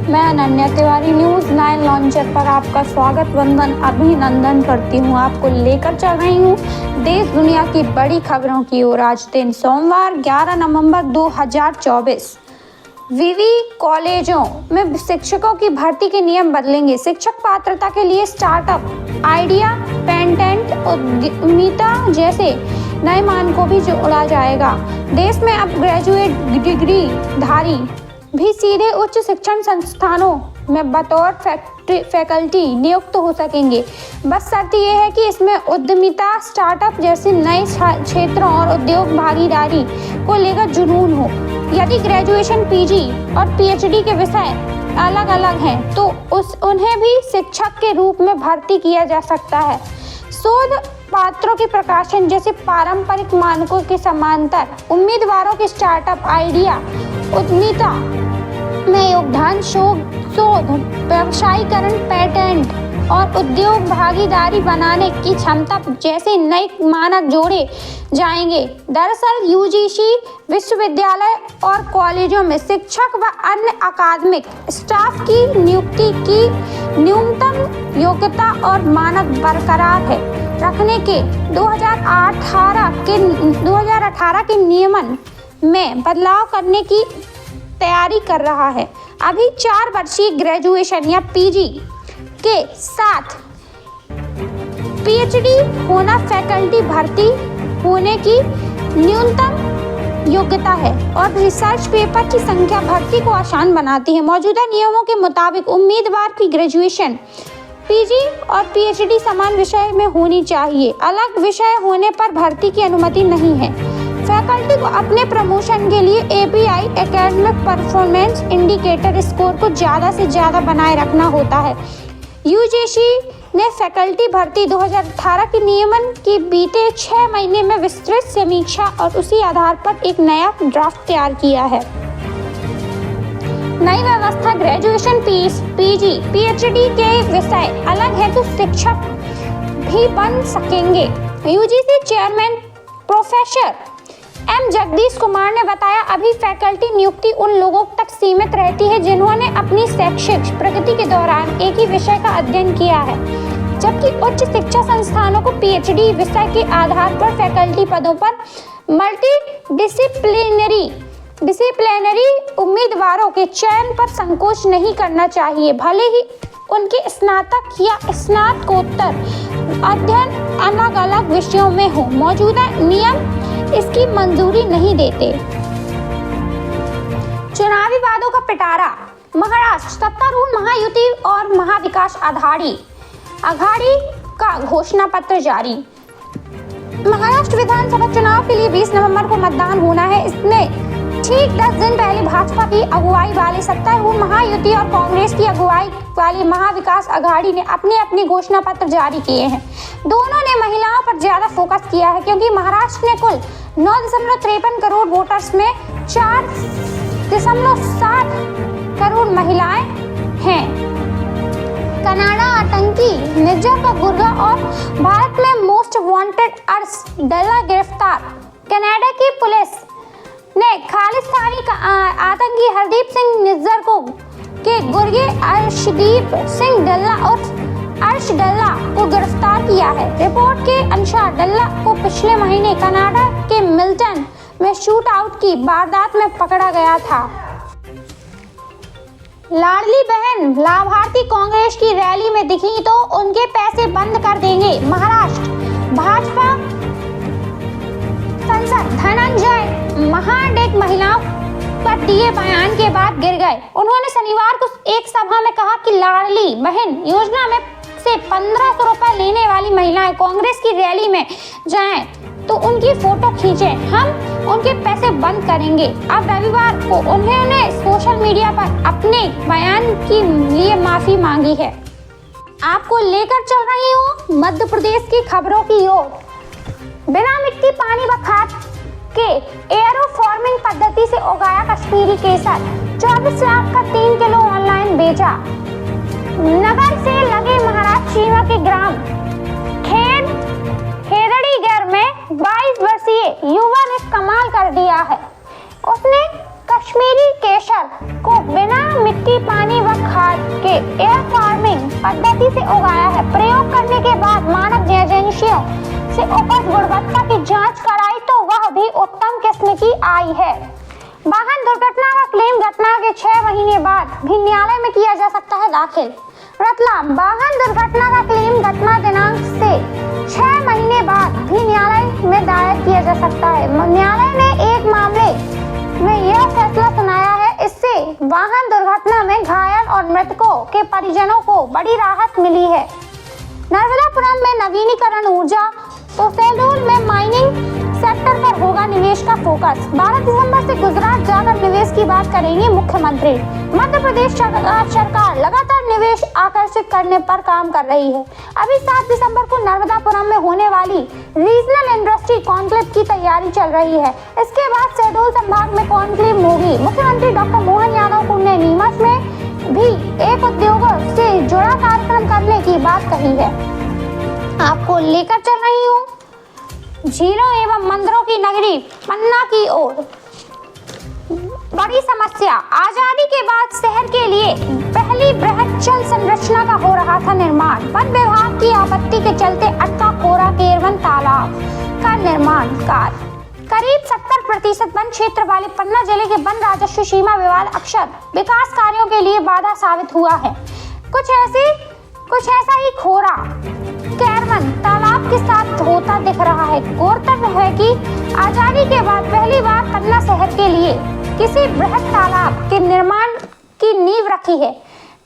मैं Ananya Tiwari news 9 launcher पर आपका स्वागत वंदन अभिनंदन करती हूँ। आपको लेकर चल रही हूँ देश दुनिया की बड़ी खबरों की ओर। आज दिन सोमवार 11 नवंबर 2024। विवि कॉलेजों में शिक्षकों की भर्ती के नियम बदलेंगे। शिक्षक पात्रता के लिए स्टार्टअप, आइडिया, पेटेंट, उद्यमिता जैसे नए मानकों भी जोड़ा जाएगा। देश में अब ग्रेजुएट डिग्री धारी भी सीधे उच्च शिक्षण संस्थानों में बतौर फैकल्टी नियुक्त हो सकेंगे। बस शर्त यह है कि इसमें उद्यमिता, स्टार्टअप जैसे नए क्षेत्रों और उद्योग भागीदारी को लेकर जुनून हो। यदि ग्रेजुएशन, पीजी और पीएचडी के विषय अलग अलग हैं तो उन्हें भी शिक्षक के रूप में भर्ती किया जा सकता है। शोध पात्रों के प्रकाशन जैसे पारंपरिक मानकों के समांतर उम्मीदवारों के स्टार्टअप, आइडिया, उद्यमिता में योगदान, शोध, व्यवसायीकरण, पेटेंट और उद्योग भागीदारी बनाने की क्षमता जैसे नए मानक जोड़े जाएंगे। दरअसल यूजीसी विश्वविद्यालय और कॉलेजों में शिक्षक व अन्य अकादमिक स्टाफ की नियुक्ति की न्यूनतम योग्यता और मानक बरकरार है रखने के 2018 के नियमन में बदलाव करने की तैयारी कर रहा है। अभी 4 वर्षीय ग्रेजुएशन या पीजी के साथ पीएचडी होना फैकल्टी भर्ती होने की न्यूनतम योग्यता है और रिसर्च पेपर की संख्या भर्ती को आसान बनाती है। मौजूदा नियमों के मुताबिक उम्मीदवार की ग्रेजुएशन, पीजी और पीएचडी समान विषय में होनी चाहिए। अलग विषय होने पर भर्ती की अनुमति नहीं है। फैकल्टी को अपने प्रमोशन के लिए API academic performance indicator score को ज़्यादा से ज़्यादा बनाए रखना होता है। यूजीसी ने फैकल्टी भर्ती 2018 के नियमन की बीते 6 महीने में विस्तृत समीक्षा और उसी आधार पर एक नया ड्राफ्ट तैयार किया है। नई व्यवस्था ग्रेजुएशन, पीजी, पीएचडी के विषय अलग है तो शिक्षक भी बन सकेंगे। UGC chairman professor M Jagdish Kumar ने बताया, अभी फैकल्टी नियुक्ति उन लोगों तक सीमित रहती है जिन्होंने अपनी शैक्षिक प्रगति के दौरान एक ही विषय का अध्ययन किया है, जबकि उच्च शिक्षा संस्थानों को पीएचडी विषय के आधार पर फैकल्टी पदों पर डिसिप्लिनरी उम्मीदवारों के चयन पर संकोच नहीं करना चाहिए, भले ही उनके स्नातक या स्नातकोत्तर अध्ययन अलग अलग विषयों में हो। मौजूदा नियम इसकी मंजूरी नहीं देते। चुनावी वादों का पिटारा। महाराष्ट्र सत्तारूढ़ महायुति और महाविकास आघाड़ी का घोषणा पत्र जारी। महाराष्ट्र विधानसभा चुनाव के लिए 20 नवंबर को मतदान होना है। इसमें ठीक 10 दिन पहले भाजपा की अगुवाई वाली सत्तारूढ़ महायुति और कांग्रेस की अगुवाई वाली महाविकास आघाड़ी ने अपने घोषणा पत्र जारी किए हैं। दोनों ने महिलाओं पर ज्यादा फोकस किया है क्योंकि महाराष्ट्र में कुल 9.53 करोड़ वोटर्स में 4.7 करोड़ महिलाएं हैं। कनाडा आतंकी निज्जर का गुर्गा और भारत में मोस्ट वांटेड अर्श डल्ला गिरफ्तार। कनाडा की पुलिस ने खालिस्तानी का आतंकी हरदीप सिंह निज्जर के गुर्गे अर्शदीप सिंह डल्ला और अर्श डल्ला को गिरफ्तार किया है। रिपोर्ट के अनुसार डल्ला को पिछले महीने कनाडा के मिल्टन में शूट आउट की वारदात में पकड़ा गया था। लाडली बहन लाभार्थी कांग्रेस की रैली में दिखी तो उनके पैसे बंद कर देंगे। महाराष्ट्र भाजपा सांसद धनंजय महाडिक महिलाओं पर दिए बयान के बाद गिर गए। उन्होंने शनिवार को एक सभा में कहा कि लाडली बहन योजना में से 1500 रुपए लेने वाली महिलाएं कांग्रेस की रैली में जाएं तो उनकी फोटो खींचें, हम उनके पैसे बंद करेंगे। अब रविवार को उन्होंने सोशल मीडिया पर अपने बयान के लिए माफी मांगी है। आपको लेकर चल रही हूँ मध्य प्रदेश की खबरों की ओर। बिना मिट्टी, पानी व खाद के एयरोफॉर्मिंग पद्धति से उगाया कश्मीरी केसर 24 लाख का 3 किलो ऑनलाइन बेचा। नगर से लगे महाराष्ट्र सीमा के ग्राम खेदड़ीगर में 22 वर्षीय युवा ने कमाल कर दिया है। उसने कश्मीरी केसर को बिना मिट्टी मिट्टी, पानी व खाद के एयर फार्मिंग पद्धति से उगाया है। प्रयोग करने के बाद मानक एजेंसियों से उपज गुणवत्ता की जांच कराई तो वह भी उत्तम किस्म की आई है। वाहन दुर्घटना का क्लेम घटना के 6 महीने बाद भी न्यायालय में किया जा सकता है दाखिल। रतलाम, वाहन दुर्घटना का क्लेम घटना दिनांक से 6 महीने बाद भी न्यायालय में दायर किया जा सकता है। न्यायालय ने एक मामले में यह फैसला सुनाया है। इससे वाहन दुर्घटना में घायल और मृतकों के परिजनों को बड़ी राहत मिली है। नर्मदापुरम में नवीनीकरण ऊर्जा तो शहडोल में माइनिंग सेक्टर पर होगा निवेश का फोकस। 12 दिसंबर से गुजरात जाकर निवेश की बात करेंगे मुख्यमंत्री। मध्य प्रदेश सरकार लगातार निवेश आकर्षित करने पर काम कर रही है। अभी 7 दिसंबर को नर्मदापुरम में होने वाली रीजनल इंडस्ट्री कॉन्क्लेव की तैयारी चल रही है। इसके बाद शहडोल संभाग में कॉन्क्लेव होगी। मुख्यमंत्री डॉक्टर मोहन यादव ने नीमच में भी एक उद्योगों से जुड़ा कार्यक्रम करने की बात कही है। आपको लेकर चल रही हूँ झीलों एवं मंदिरों की नगरी पन्ना की ओर। बड़ी समस्या, आजादी के बाद शहर के लिए पहली बृहद जल संरचना का हो रहा था निर्माण। वन विभाग की आपत्ति के चलते अटका कोरा केरवन तालाब का निर्माण कार्य। करीब 70% वन क्षेत्र वाले पन्ना जिले के वन राजस्व सीमा विवाद अक्सर विकास कार्यों के लिए बाधा साबित हुआ है। कुछ ऐसा ही खोरा केरवन तालाब के साथ होता दिख रहा है। गौरतलब है कि आजादी के बाद पहली बार पन्ना शहर के लिए किसी बृहद तालाब के निर्माण की नींव रखी है।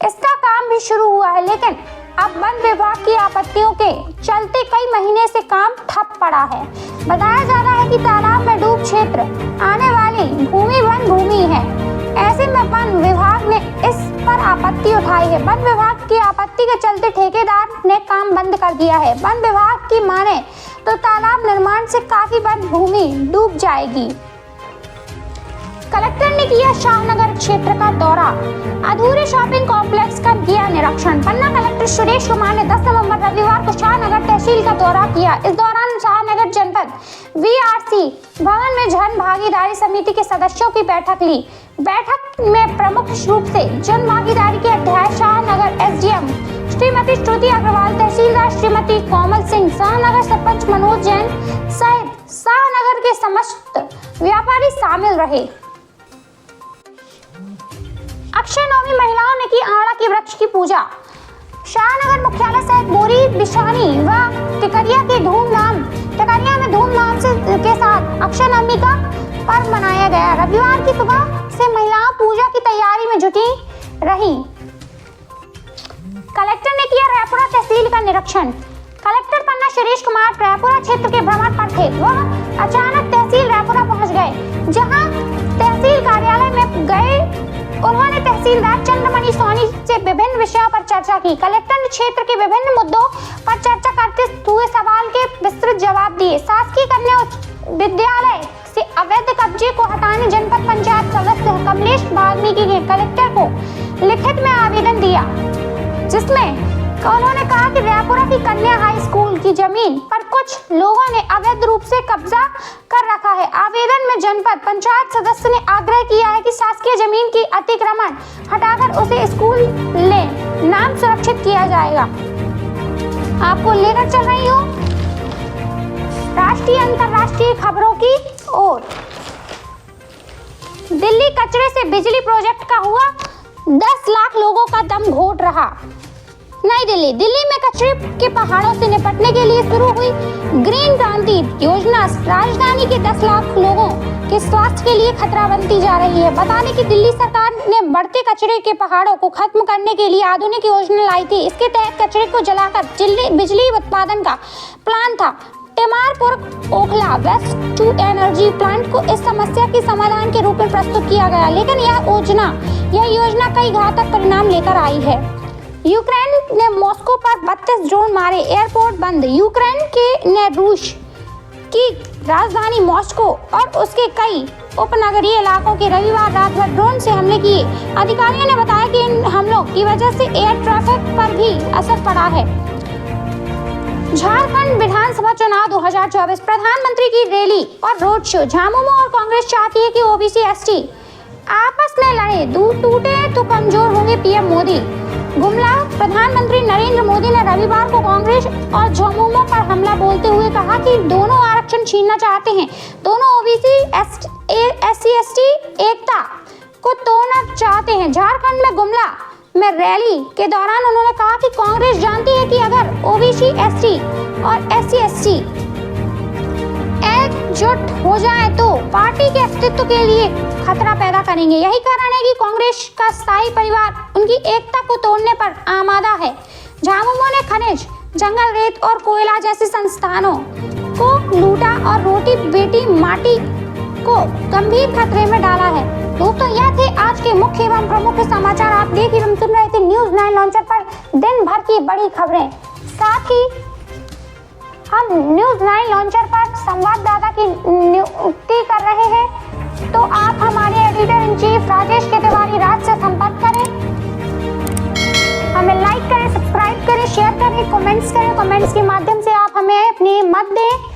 इसका काम भी शुरू हुआ है, लेकिन अब वन विभाग की आपत्तियों के चलते कई महीने से काम ठप पड़ा है। बताया जा रहा है कि तालाब में डूब क्षेत्र आने वाली भूमि वन भूमि है। ऐसे में वन विभाग ने इस पर आपत्ति उठाई है। वन विभाग की आपत्ति के चलते ठेकेदार ने काम बंद कर दिया है। वन विभाग की माने तो तालाब निर्माण से काफी वन भूमि डूब जाएगी। कलेक्टर ने किया शाहनगर क्षेत्र का दौरा, अधूरे शॉपिंग कॉम्प्लेक्स का किया निरीक्षण। पन्ना कलेक्टर सुरेश कुमार ने 10 नवंबर रविवार को शाहनगर तहसील का दौरा किया। इस दौरान शाहनगर जनपद वीआरसी भवन में जन भागीदारी समिति के सदस्यों की बैठक ली। बैठक में प्रमुख रूप से जन भागीदारी के अध्यक्ष शाहनगर एसडीएम श्रीमती श्रुति अग्रवाल, तहसीलदार श्रीमती कोमल सिंह, शाहनगर सरपंच मनोज जैन सहित शाहनगर के समस्त व्यापारी शामिल रहे। अक्षय नवमी, महिलाओं ने की आंवला के वृक्ष की पूजा। शाहनगर मुख्यालय सहित बोरी, बिशानी व टिकरिया में धूमधाम के साथ अक्षय नवमी का पर्व मनाया गया। रविवार की सुबह से महिलाएं पूजा की तैयारी में जुटी रही। कलेक्टर ने किया रायपुरा तहसील का निरीक्षण। कलेक्टर पन्ना सुरेश कुमार रायपुरा क्षेत्र के भ्रमण पर थे। वह अचानक तहसील रायपुरा पहुंच गए। जहां तहसील कार्यालय में गए, उन्होंने तहसीलदार चंद्रमणि सोनी से विभिन्न विषयों पर चर्चा की। कलेक्टर ने क्षेत्र के विभिन्न मुद्दों पर चर्चा करते हुए सवाल के विस्तृत जवाब दिए। शासकीय कन्या विद्यालय से अवैध कब्जे को हटाने जनपद पंचायत सदस्य कमलेश वाल्मीकि ने कलेक्टर को लिखित में आवेदन दिया, जिसमें उन्होंने कहा कि रायपुरा की कन्या हाई स्कूल की जमीन पर कुछ लोगों ने अवैध रूप से कब्जा कर रखा है। आवेदन में जनपद पंचायत सदस्य ने आग्रह किया है कि शासकीय जमीन की अतिक्रमण हटाकर उसे स्कूल ले नाम सुरक्षित किया जाएगा। आपको लेकर चल रही हूँ राष्ट्रीय अंतर्राष्ट्रीय खबरों की ओर। दिल्ली कचरे से बिजली प्रोजेक्ट का हुआ 10 लाख लोगों का दम घोट रहा। नई दिल्ली में कचरे के पहाड़ों से निपटने के लिए शुरू हुई ग्रीन क्रांति योजना राजधानी के 10 लाख लोगों के स्वास्थ्य के लिए खतरा बनती जा रही है। बता दें कि दिल्ली सरकार ने बढ़ते कचरे के पहाड़ों को खत्म करने के लिए आधुनिक योजना लाई थी। इसके तहत कचरे को जलाकर बिजली उत्पादन का प्लान था। Timarpur Okhla waste to energy plant को इस समस्या के समाधान के रूप में प्रस्तुत किया गया, लेकिन यह योजना कई घातक परिणाम लेकर आई है। यूक्रेन ने मॉस्को पर 32 ड्रोन मारे, एयरपोर्ट बंद। यूक्रेन ने रूस की राजधानी मॉस्को और उसके कई उपनगरीय इलाकों के रविवार रात भर ड्रोन से हमले किए। अधिकारियों ने बताया कि इन हमलों की वजह से एयर ट्रैफिक पर भी असर पड़ा है। झारखंड विधानसभा चुनाव 2024, प्रधानमंत्री की रैली और रोड शो। झामुमो और कांग्रेस चाहती है कि ओबीसी एसटी आपस में लड़े, टूटे तो कमजोर करेंगे पीएम मोदी। गुमला प्रधानमंत्री नरेंद्र मोदी ने रविवार को कांग्रेस और झामुमो पर हमला बोलते हुए कहा कि दोनों आरक्षण छीनना चाहते हैं, दोनों ओबीसी SC ST एकता को तोड़ना चाहते हैं। झारखंड में गुमला में रैली के दौरान उन्होंने कहा कि कांग्रेस जानती है कि अगर ओबीसी ST और SC ST एकजुट हो जाए तो पार्टी के अस्तित्व के लिए खतरा पैदा करेंगे। यही कारण है कि कांग्रेस का स्थायी परिवार उनकी एकता को तोड़ने पर आमादा है। झामुमो ने खनिज, जंगल, रेत और कोयला जैसे संस्थानों को लूटा और रोटी बेटी माटी को गंभीर खतरे में डाला है। दोस्तों, यह थे आज के मुख्य एवं प्रमुख समाचार। आप देख एवं सुन रहे थे न्यूज 9 लॉन्चर पर दिन भर की बड़ी खबरें। साथ ही हम न्यूज 9 लॉन्चर पर संवाददाता की नियुक्ति कर रहे हैं, तो आप हमारे एडिटर इन चीफ राजेश के तिवारी राज से संपर्क करें। हमें लाइक करें, सब्सक्राइब करें, शेयर करें, कमेंट्स करें। कमेंट्स के माध्यम से आप हमें अपनी मत दें।